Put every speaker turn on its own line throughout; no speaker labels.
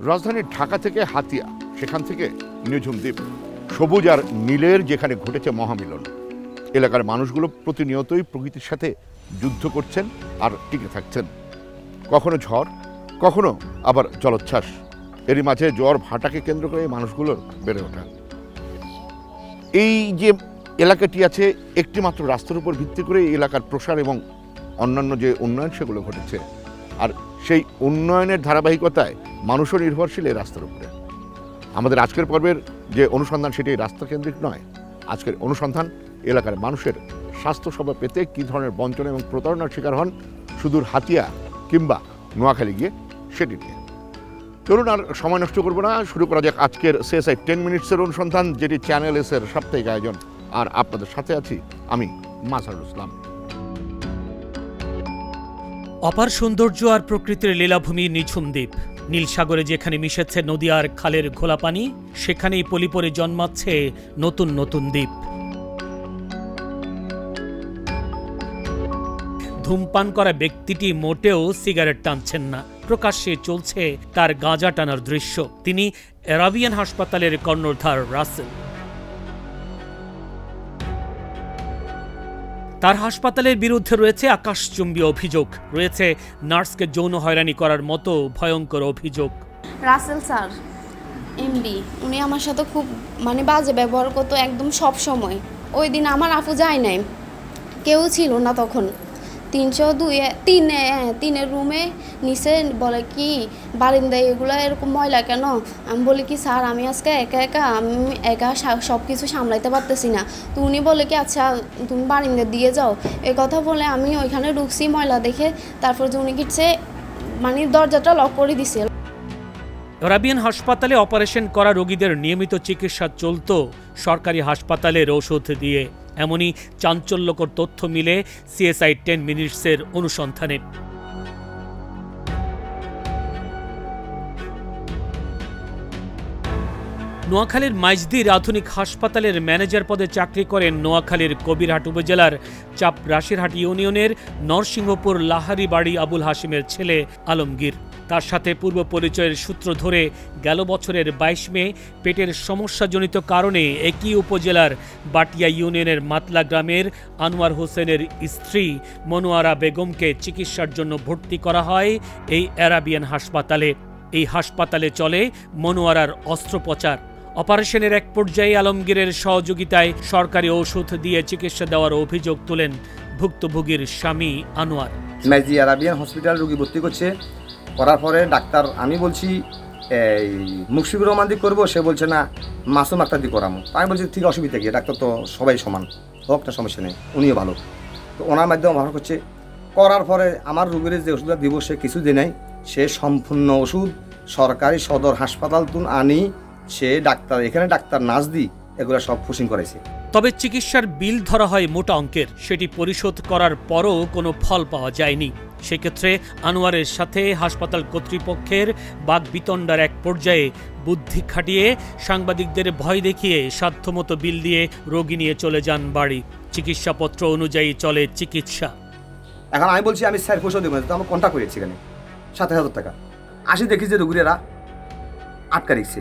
রাজধানী ঢাকা থেকে হাতিয়া, সেখান থেকে নিঝুম দ্বীপ, সবুজ আর নীলের যেখানে ঘটেছে মহামিলন। এলাকার মানুষগুলো প্রতিনিয়তই প্রকৃতির সাথে যুদ্ধ করছেন আর টিকে থাকছেন। কখনো ঝড়, কখনো আবার জলোচ্ছ্বাস, এরই মাঝে জ্বর ভাটাকে কেন্দ্র করে মানুষগুলোর বেড়ে ওঠা। এই যে এলাকাটি আছে, একটি মাত্র রাস্তার উপর ভিত্তি করে এই এলাকার প্রসার এবং অন্যান্য যে উন্নয়ন সেগুলো ঘটেছে। আর সেই উন্নয়নের ধারাবাহিকতায় মানুষও নির্ভরশীল এই রাস্তার উপরে। আমাদের আজকের পর্বের যে অনুসন্ধান সেটি রাস্তা কেন্দ্রিক নয়। আজকের অনুসন্ধান এলাকার মানুষের স্বাস্থ্যসেবা পেতে কী ধরনের বঞ্চনা এবং প্রতারণার শিকার হন সুদূর হাতিয়া কিংবা নোয়াখালী গিয়ে, সেটি নিয়ে। চলুন আর সময় নষ্ট করবো না, শুরু করা যাক আজকের CSI 10 মিনিটসের অনুসন্ধান, যেটি চ্যানেল এসের সাপ্তাহিক আয়োজন। আর আপনাদের সাথে আছি আমি মাজারুল ইসলাম।
অপার সৌন্দর্য আর প্রকৃতির লীলাভূমি নিঝুম দ্বীপ। নীল সাগরে যেখানে মিশেছে নদী আর খালের ঘোলা পানি, সেখানেই পলিপরে জন্মাচ্ছে নতুন নতুন দ্বীপ। ধূমপান করা ব্যক্তিটি মোটেও সিগারেট টানছেন না, প্রকাশ্যে চলছে তার গাঁজা টানার দৃশ্য। তিনি অ্যারাবিয়ান হাসপাতালের কর্ণধার রাসেল। তার হাসপাতালের বিরুদ্ধে রয়েছে আকাশচুম্বী অভিযোগ, রয়েছে নার্সকে যৌন হয়রানি করার মতো ভয়ঙ্কর অভিযোগ।
রাসেল স্যার MD, উনি আমার সাথে খুব বাজে ব্যবহার করতো একদম সব সময়। ওই দিন আমার আপু যায় নাই, কেউ ছিল না তখন। 302-3 রুমে নিচে বলে কি বারিন্দায় এগুলো এরকম ময়লা কেন? আমি বলি কি স্যার আমি আজকে আমি একা সব কিছু সামলাইতে পারতেছি না। তো উনি বলে কি আচ্ছা তুমি বারিন্দা দিয়ে যাও। এই কথা বলে আমি ওইখানে ঢুকছি ময়লা দেখে, তারপর যে উনি কিটছে দরজাটা লক করে দিছে।
অ্যারাবিয়ান হাসপাতালে অপারেশন করা রোগীদের নিয়মিত চিকিৎসা চলত সরকারি হাসপাতালের ঔষধ দিয়ে। এমনই চাঞ্চল্যকর তথ্য মিলে CSI 10 মিনিটসের অনুসন্ধানে। নোয়াখালীর মাইজদির আধুনিক হাসপাতালের ম্যানেজার পদে চাকরি করেন নোয়াখালীর কবিরহাট উপজেলার চাপরাশিরহাট ইউনিয়নের নরসিংহপুর লাহারি বাড়ি আবুল হাশিমের ছেলে আলমগীর। তার সাথে পূর্ব পরিচয়ের সূত্র ধরে গেল বছরের 22 মে পেটের সমস্যাজনিত কারণে একই উপজেলার বাটিয়া ইউনিয়নের মাতলা গ্রামের আনোয়ার হোসেনের স্ত্রী মনোয়ারা বেগমকে চিকিৎসার জন্য ভর্তি করা হয় এই অ্যারাবিয়ান হাসপাতালে। এই হাসপাতালে চলে মনোয়ারার অস্ত্রোপচার। অপারেশনের এক পর্যায়ে আলমগীরের সহযোগিতায় সরকারি ঔষধ দিয়ে চিকিৎসা দেওয়ার অভিযোগ তোলেন ভুক্তভোগীর স্বামী আনোয়ার।
মাইজি অ্যারাবিয়ান হসপিটাল রোগী ভর্তি করছে, করার পরে ডাক্তার আমি বলছি এই মুশফিকুর রহমান দি করবো, সে বলছে না মাসুম আক্তার দি করামো। আমি বলছি ঠিক অসুবিধা কি, ডাক্তার তো সবাই সমান, হোক না সমস্যা নেই, উনিও ভালো। তো ওনার মাধ্যমে ব্যবহার করছে। করার পরে আমার রোগীর যে ওষুধটা দিব সে কিছু দিন নাই, সে সম্পূর্ণ ওষুধ সরকারি সদর হাসপাতাল তুন আনি, সে ডাক্তার এখানে ডাক্তার নার্স দি এগুলো সব ফুসিং করেছে।
তবে চিকিৎসার বিল ধরা হয় মোটা অঙ্কের, সেটি পরিশোধ করার পরও কোনো ফল পাওয়া যায়নি। সেক্ষেত্রে আনোয়ারের সাথে হাসপাতাল কর্তৃপক্ষের বাগবিতণ্ডার এক পর্যায়ে বুদ্ধি খাটিয়ে সাংবাদিকদের ভয় দেখিয়ে সাধ্যমতো বিল দিয়ে রোগী নিয়ে চলে যান বাড়ি। চিকিৎসাপত্র অনুযায়ী চলে চিকিৎসা।
এখন আমি বলছি আমি স্যার পয়সা দেবো না, তো আমার কন্ট্যাক্ট করেছি এখানে 7,000 টাকা। আসি দেখি যে রোগীরা আটকা রেখেছে।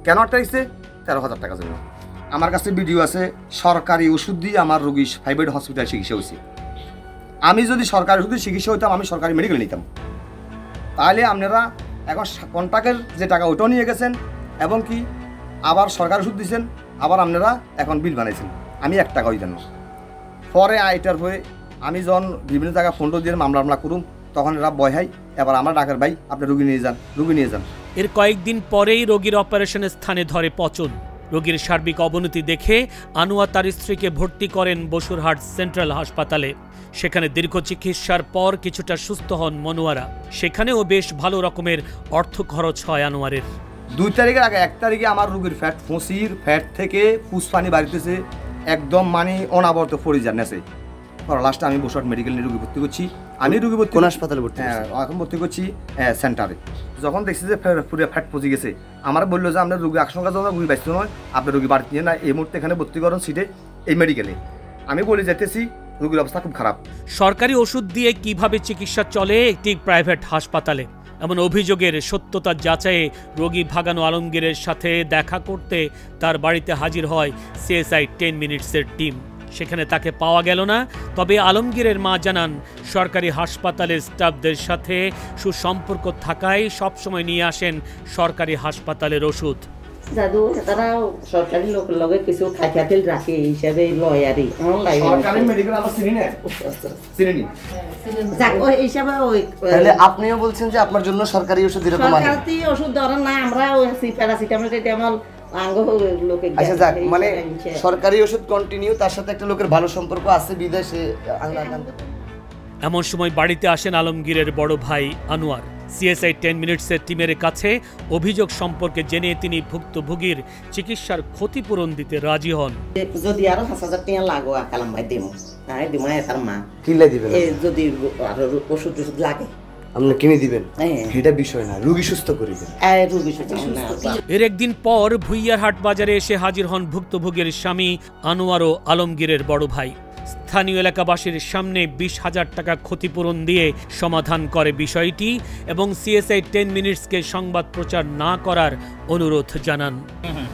কেন আটকা রেখেছে? 13,000 টাকা জন্য। আমার কাছে ভিডিও আছে, সরকারি ওষুধ দিয়ে আমার রোগী প্রাইভেট হসপিটাল চিকিৎসা হয়েছে। আমি যদি সরকারি ওষুধ চিকিৎসা হইতাম আমি সরকারি মেডিকেল নিতাম। তাহলে আপনারা এখন কন্ট্রাক্টের যে টাকা ওটাও নিয়ে গেছেন এবং কি আবার সরকারি ওষুধ দিয়েছেন, আবার আপনারা এখন বিল বানাইছেন, আমি 1 টাকাও দিতেন না। পরে আইটার হয়ে আমি যখন বিভিন্ন জায়গায় ফোন দিয়ে মামলা করুম, তখন এরা ভয় হয়, এবার আমরা ডাকার ভাই আপনি রুগী নিয়ে যান।
এর কয়েকদিন পরেই রোগীর অপারেশনের স্থানে ধরে পচন। রোগীর সার্বিক অবনতি দেখে আনোয়ার তার স্ত্রীকে ভর্তি করেন বসুরহাট সেন্ট্রাল হাসপাতালে। সেখানে দীর্ঘ চিকিৎসার পর কিছুটা সুস্থ হন মনোয়ারা। সেখানেও বেশ ভালো রকমের অর্থ খরচ হয় আনোয়ারের।
2 তারিখের আগে 1 তারিখে আমার রোগীর ফ্যাট থেকে ফুসপানি বাড়িতেছে, একদম অনাবরত ফরিজার নেছে। লাস্টে আমি বসুরহাট মেডিকেল নিয়ে রোগী ভর্তি করছি। আমি রোগী ভর্তি কোন হাসপাতালে এখন ভর্তি করছি সেন্টারে। যখন দেখছি যে পুরো ফ্যাট পচে গেছে, আমার বললো যে আপনার রোগী আশঙ্কা জন্য রোগী বাঁচতে নয়, আপনার রোগী বাড়িতে নিয়ে না এই মুহূর্তে এখানে ভর্তি করেন সিটে এই মেডিকেলে। আমি বলে যেতেছি রোগীর অবস্থা খুব খারাপ।
সরকারি ওষুধ দিয়ে কিভাবে চিকিৎসা চলে একটি প্রাইভেট হাসপাতালে? এমন অভিযোগের সত্যতা যাচাইয়ে রোগী ভাগানো আলমগীরের সাথে দেখা করতে তার বাড়িতে হাজির হয় সিএসআই 10 মিনিটসের টিম। সেখানে তাকে পাওয়া গেল না। তবে আলমগীরের মা জানান, সরকারি হাসপাতালের স্টাফদের সাথে সুসম্পর্ক থাকায় সবসময় নিয়ে আসেন সরকারি হাসপাতালের ওষুধ।
দাদু তারা সরকারি লোকের লগে কিছু খাইখাতিল রাখে হিসাবে লয়ারি
সরকারি মেডিকেল আমরা চিনি না, চিনি
যাক ওই হিসাবে ওই
তাহলে আপনিও বলছেন যে আপনার জন্য সরকারি ওষুধ এরকম আছে?
সরকারি ওষুধ ধরেন না, আমরা ওই প্যারাসিটামল যেমন আঙ্গ লোকে।
আচ্ছা যাক, মানে সরকারি ওষুধ কন্টিনিউ, তার সাথে একটা লোকের ভালো সম্পর্ক আছে বিদেশে।
এমন সময় বাড়িতে আসেন আলমগীরের বড় ভাই আনোয়ার। সিএসআই 10 মিনিটসের টিমের কাছে অভিযোগ সম্পর্কে জেনে তিনি ভুক্তভোগীর চিকিৎসার ক্ষতিপূরণ দিতে রাজি হন।
যদি আরো 5,000 টাকা লাগো কালাম ভাই দেবো, তাই দিমা তার মা
কিলে দিবেন,
যদি আরো ওষুধ টষুধ লাগে
আপনি কিনে দিবেন, এটা বিষয় না, রোগী সুস্থ করে দিবেন।
এর একদিন পর ভুইয়ারহাট বাজারে এসে হাজির হন ভুক্তভোগীর স্বামী আনোয়ার ও আলমগীরের বড় ভাই। স্থানীয় এলাকাবাসীর সামনে 20,000 টাকা ক্ষতিপূরণ দিয়ে সমাধান করে বিষয়টি এবং সিএসআই 10 মিনিটসকে সংবাদ প্রচার না করার অনুরোধ জানান।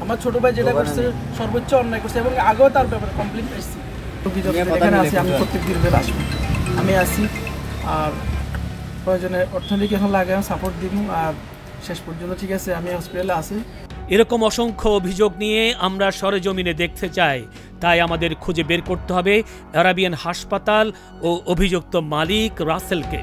আমার ছোট ভাই যেটা করছে সর্বোচ্চ অন্যায় করছে এবং আগেও তার ব্যাপারে কমপ্লেন পাইছি। এখানে আছি, আমি প্রত্যেক দিন বের আসবো, আমি আছি। আর প্রয়োজনে অর্থনৈতিক এখন লাগে সাপোর্ট দিব। আর শেষ পর্যন্ত ঠিক আছে, আমি হসপিটালে আছি।
এরকম অসংখ্য অভিযোগ নিয়ে আমরা সরেজমিনে দেখতে চাই, তাই আমাদের খুঁজে বের করতে হবে আরাবিয়ান হাসপাতাল ও অভিযুক্ত মালিক রাসেলকে।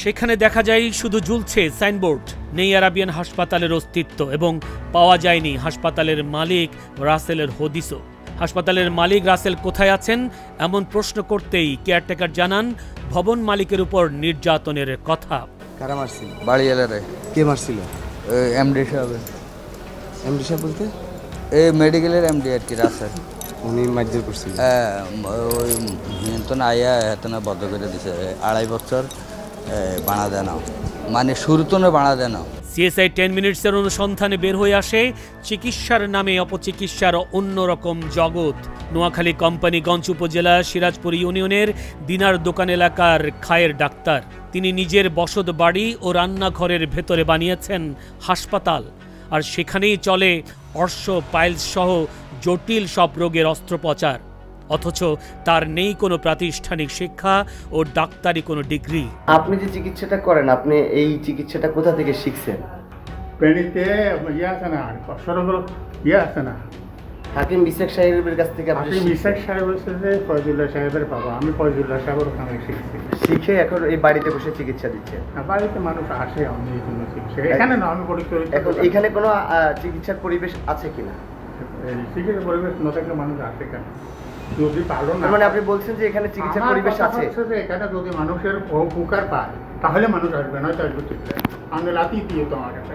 সেখানে দেখা যায় শুধু ঝুলছে সাইনবোর্ড, নেই আরাবিয়ান হাসপাতালের অস্তিত্ব এবং পাওয়া যায়নি হাসপাতালের মালিক রাসেলের হদিসও। হাসপাতালের মালিক রাসেল কোথায় আছেন এমন প্রশ্ন করতেই কেয়ারটেকার জানান, ভবন মালিকের উপর নির্যাতনের কথা।
কারা মারছিল?
বাড়ি এলারে।
কে মারছিল?
এমডি সাহেব।
এমডি সাহেব বলতে
এই মেডিকেলের এমডি আর কি, রাসেল।
উনি মারধর করছিল?
হ্যাঁ, ওই তো না আয়া এত না বদ্ধ করে দিছে, 2.5 বছর বানা দেয় না, মানে শুরু তো না বানা দেয় না।
সিএসআই 10 মিনিটসের অনুসন্ধানে বের হয়ে আসে চিকিৎসার নামে অপচিকিৎসার অন্যরকম জগৎ। নোয়াখালী কোম্পানিগঞ্জ উপজেলা সিরাজপুর ইউনিয়নের দিনার দোকান এলাকার খায়ের ডাক্তার। তিনি নিজের বসত বাড়ি ও রান্নাঘরের ভেতরে বানিয়েছেন হাসপাতাল, আর সেখানেই চলে অর্শ, পাইলস সহ জটিল সব রোগের অস্ত্রোপচার। অথচ তার নেই কোনো প্রাতিষ্ঠানিক শিক্ষা ও ডাক্তারি কোনো ডিগ্রি।
আপনি যে চিকিৎসাটা করেন, আপনি এই চিকিৎসাটা কোথা থেকে শিখছেন?
প্রেনিতে ইয়ে আছে না, সরগুলো ইয়ে আছে না,
হাকিম বিশাক সাহেবের কাছ থেকে।
হাকিম বিশাক সাহেব হচ্ছে যে ফয়জুল্লাহ সাহেবের বাবা, আমি ফয়জুল্লাহ সাহেবের ওখানে শিখছি।
শিখে এখন এই বাড়িতে বসে চিকিৎসা দিচ্ছে?
বাড়িতে মানুষ আসে, আমি এই জন্য শিখছি। এখানে না, আমি পরিচয়।
এখন এখানে কোনো চিকিৎসার পরিবেশ আছে কিনা?
চিকিৎসার পরিবেশ না থাকলে মানুষ আসে কেন? যদি ভালো না,
মানে আপনি বলছেন যে এখানে চিকিৎসার পরিবেশ আছে?
এখানে যদি মানুষের উপকার পায় তাহলে মানুষ আসবে, নয়তো আসবে ঠিক না। আমি রাতি দিয়ে তো আমার কাছে।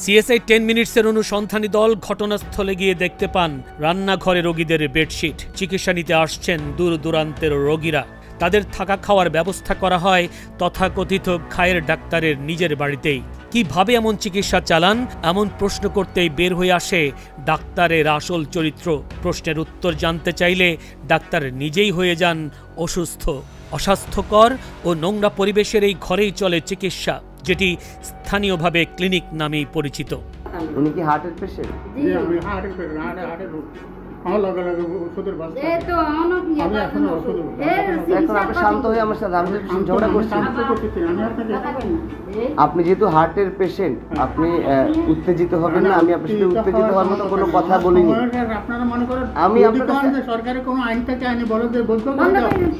সিএসআই 10 মিনিটসের অনুসন্ধানী দল ঘটনাস্থলে গিয়ে দেখতে পান রান্নাঘরে রোগীদের বেডশিট। চিকিৎসা নিতে আসছেন দূর দূরান্তের রোগীরা। তাদের থাকা খাওয়ার ব্যবস্থা করা হয় তথাকথিত খায়ের ডাক্তারের নিজের বাড়িতেই। কিভাবে এমন চিকিৎসা চালান এমন প্রশ্ন করতেই বের হয়ে আসে ডাক্তারের আসল চরিত্র। প্রশ্নের উত্তর জানতে চাইলে ডাক্তার নিজেই হয়ে যান অসুস্থ। অস্বাস্থ্যকর ও নোংরা পরিবেশের এই ঘরেই চলে চিকিৎসা, যেটি স্থানীয়ভাবে ক্লিনিক নামেই পরিচিত।
উনি কি হার্টের পেশেন্ট?
আমি হার্টের পেশেন্ট, হার্টের আমার লগে লগে ওষুধের বাস। আমি এখনো ওষুধ।
এখন আপনি শান্ত হয়ে আমার সাথে ঝগড়া করছেন। আপনি যেহেতু হার্টের পেশেন্ট, আপনি উত্তেজিত হবেন না। আমি আপনার সাথে উত্তেজিত হওয়ার মতো কোনো কথা বলিনি।
আপনারা মনে করেন
আমি আপনার কাছে
সরকারের কোনো আইন থেকে আইনি বলে যে বলতে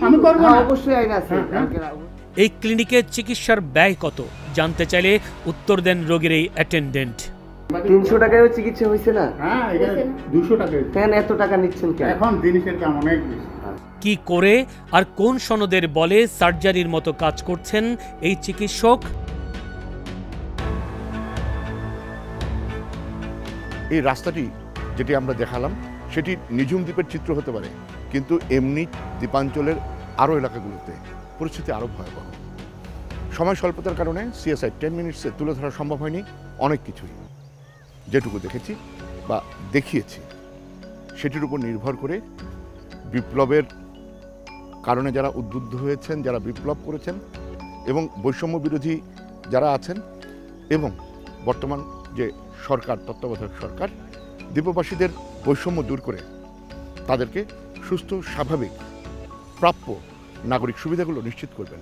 আমি করব না।
অবশ্যই আইন আছে।
এই ক্লিনিকে চিকিৎসার ব্যয় কত জানতে চাইলে উত্তর দেন রোগীর এই অ্যাটেন্ডেন্ট।
300 টাকায়ও চিকিৎসা হয়েছে না?
হ্যাঁ, এটা 200 টাকা।
কেন এত টাকা নিচ্ছেন কেন?
এখন জিনিসের দাম অনেক বেশি।
কি করে আর কোন সনদের বলে সার্জারির মতো কাজ করছেন এই চিকিৎসক?
এই রাস্তাটি যেটি আমরা দেখালাম সেটি নিঝুম দ্বীপের চিত্র হতে পারে, কিন্তু এমনি দ্বীপাঞ্চলের আরও এলাকাগুলোতে পরিস্থিতি আরও ভয়াবহ। সময় স্বল্পতার কারণে সিএসআই 10 মিনিটসে তুলে ধরা সম্ভব হয়নি অনেক কিছুই। যেটুকু দেখেছি বা দেখিয়েছি সেটির উপর নির্ভর করে বিপ্লবের কারণে যারা উদ্বুদ্ধ হয়েছেন, যারা বিপ্লব করেছেন, এবং বৈষম্য বিরোধী যারা আছেন এবং বর্তমান যে সরকার, তত্ত্বাবধায়ক সরকার, দ্বীপবাসীদের বৈষম্য দূর করে তাদেরকে সুস্থ, স্বাভাবিক, প্রাপ্য নাগরিক সুবিধাগুলো নিশ্চিত করবেন।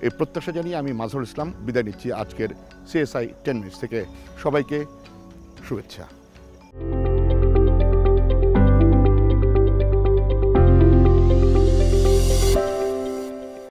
এই প্রত্যাশা জানিয়ে আমি মাজহারুল ইসলাম বিদায় নিচ্ছি আজকের CSI 10 মিনিটস থেকে। সবাইকে শুভেচ্ছা।